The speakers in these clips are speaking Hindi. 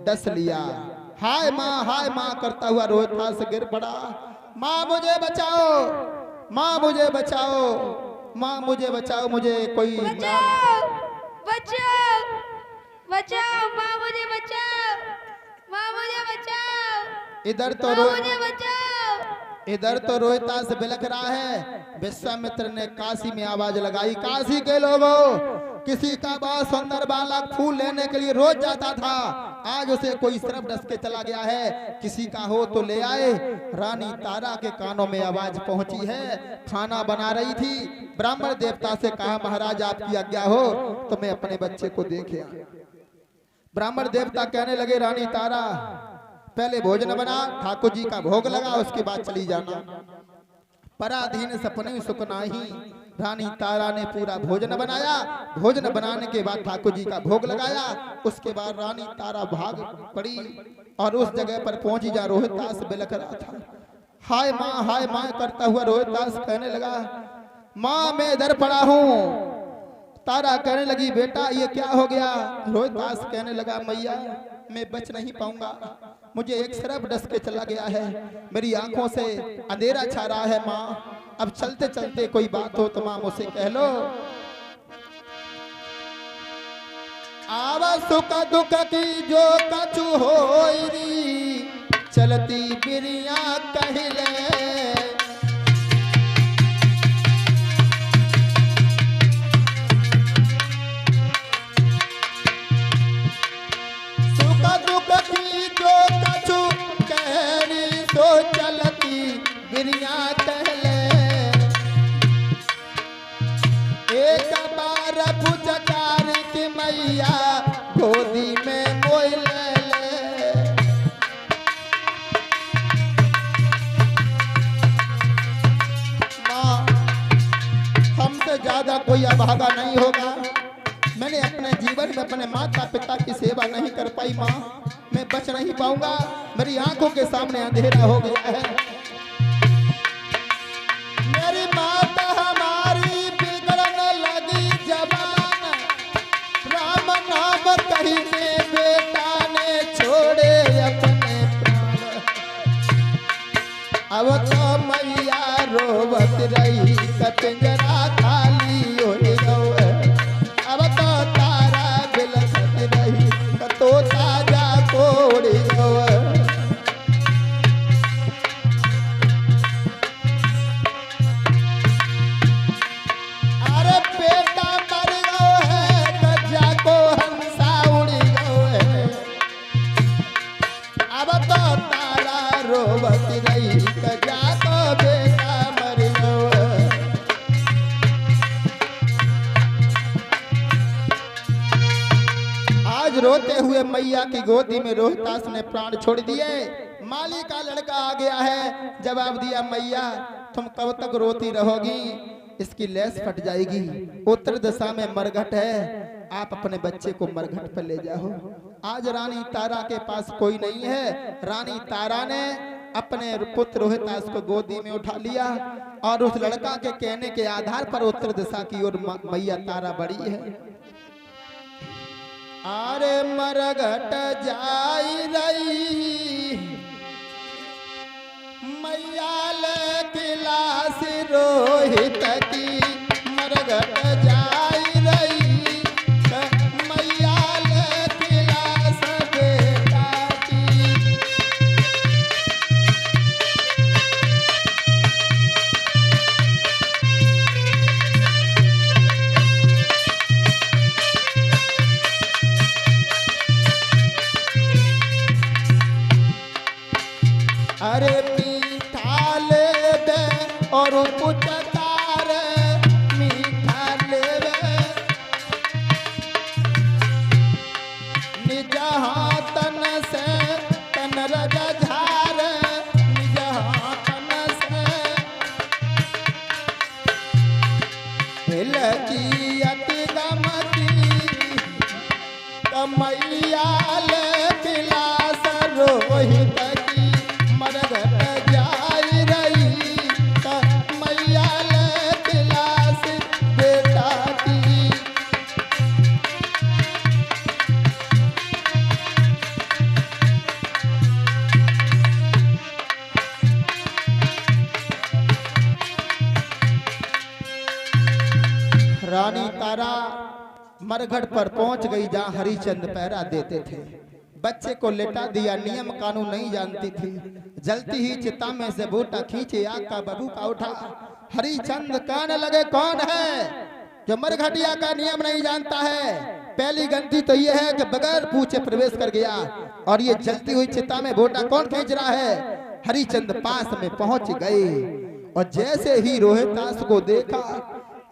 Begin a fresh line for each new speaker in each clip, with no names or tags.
डस लिया। हाय माँ करता हुआ रोहित से गिर पड़ा। माँ मुझे बचाओ, माँ मुझे बचाओ, माँ मुझे बचाओ, मुझे कोई
बचाओ बचाओ बचाओ, माँ मुझे बचाओ, माँ मुझे बचाओ,
इधर तो
मुझे बचाओ।
इधर तो रोहितास बिलख रहा है। विश्वामित्र ने काशी में आवाज लगाई, काशी के लोगों, किसी का बहुत सुंदर बालक फूल लेने के लिए रोज जाता था, आज उसे कोई सिर्फ डस के चला गया है, किसी का हो तो ले आए। रानी तारा के कानों में आवाज पहुंची है, खाना बना रही थी। ब्राह्मण देवता से कहा, महाराज आपकी आज्ञा हो तो मैं अपने बच्चे को देखे आऊं। ब्राह्मण देवता कहने लगे, रानी तारा पहले भोजन बना, ठाकुर जी का भोग लगा, उसके बाद चली जाना। पराधीन सपने सुख नाही। रानी तारा ने पूरा भोजन बनाया, भोजन बनाने के बाद ठाकुर जी का भोग लगाया, उसके बाद रानी तारा भाग पड़ी और उस जगह पर पहुंची जहाँ रोहितास बिलख रहा था। हाय माँ करता हुआ रोहितास कहने लगा, माँ मैं इधर पड़ा हूँ। तारा कहने लगी, बेटा ये क्या हो गया? रोहितास कहने लगा, मैया मैं बच नहीं पाऊंगा, मुझे एक सरफ डस के चला गया है, मेरी आंखों से अंधेरा छा रहा है माँ, अब चलते चलते कोई बात हो तो माँ मुझसे कह लो। आवा सुख दुख की जो कछु होइरी, चलती बिरिया कहले। बिरिया कहले, एक बार फुचकार की मैया गोदी में मोय ले ले। माँ हमसे ज्यादा कोई अभागा नहीं होगा, मैंने अपने जीवन में अपने माता पिता की सेवा नहीं कर पाई माँ, मैं बच नहीं पाऊंगा, मेरी आंखों के सामने अंधेरा हो गया है। मेरी माता हमारी बिगड़ने लगी जवान, राम नाम कहने बेटा ने छोड़े अपने प्राण। अब तो मैया रोवत रही, पिंजरा खाली हो गया, अब तो तारा बिलखत रही, तो ताजा कोड़ गया। रोते हुए मैया की गोदी में रोहितास ने प्राण छोड़ दिए। माली का लड़का आ गया है, जवाब दिया, मैया तुम कब तक रोती रहोगी, इसकी लेस फट जाएगी, उत्तर दिशा में मरघट है, आप अपने बच्चे को मरघट पर ले जाओ। आज रानी तारा के पास कोई नहीं है, रानी तारा ने अपने पुत्र रोहितास को गोदी में उठा लिया और उस लड़का के कहने के आधार पर उत्तर दिशा की ओर मैया तारा बढ़ी है। अरे मरघट जाई रही मैया ले किलास रोहित की, मरघट जाई रही मैया ले किलास बेटा की। अरे मीठा ले दे और पुचकार मीठा ले दे, निज हाथन से तन रज झार, निज हाथन से हिल की अति गमती, कमैया ले किलास रोहित की, मरघट जाई रही मैया ले किलास बेटा की। मरघट पर पहुंच गई जहां हरिचंद पहरा देते थे। बच्चे को लेटा दिया, नियम कानून नहीं जानती थी। जलती ही चिता में से बूटा खींचे, आग का बबूका उठा। हरिचंद कहने लगे, कौन है जो मरघटिया का नियम नहीं जानता है? पहली गलती तो यह है कि बगैर पूछे प्रवेश कर गया। और ये जलती हुई चिता में बूटा कौन खींच रहा है? हरिचंद पास में पहुंच गए और जैसे ही रोहितास को देखा,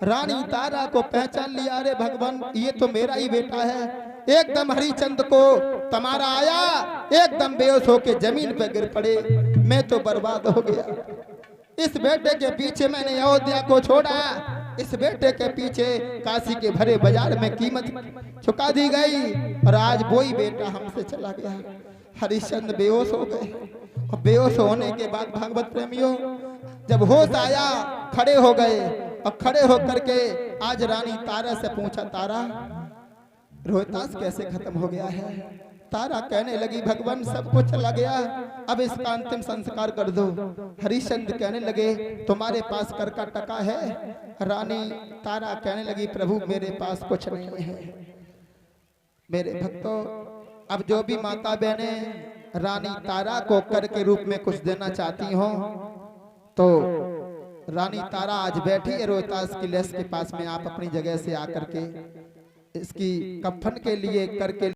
रानी तारा को पहचान लिया। अरे भगवान, ये तो मेरा ही बेटा है। एकदम हरिचंद को तमारा आया, एकदम बेहोश होके जमीन पर गिर पड़े। मैं तो बर्बाद हो गया। इस बेटे के पीछे मैंने अयोध्या को छोड़ा, इस बेटे के पीछे काशी के भरे बाजार में कीमत चुका दी गई और आज वही बेटा हमसे चला गया। हरिश्चंद्र बेहोश हो गए और बेहोश होने के बाद भागवत प्रेमियों जब होश आया, खड़े हो गए और खड़े होकर के आज रानी तारा से पूछा, तारा रोहितास कैसे खत्म हो गया है? तारा कहने लगी, भगवान सब कुछ चला गया, अब इसका अंतिम संस्कार कर दो। हरिश्चंद्र कहने लगे, तुम्हारे पास कर का टका है? रानी तारा कहने लगी, प्रभु मेरे पास कुछ नहीं है। मेरे भक्तों, अब जो भी माता बहने रानी तारा को कर के रूप में कुछ देना चाहती हो तो रानी तारा आज बैठी है रोहितास की लाश के पास में। आप अपनी जगह से आकर के इसकी कफन के लिए करके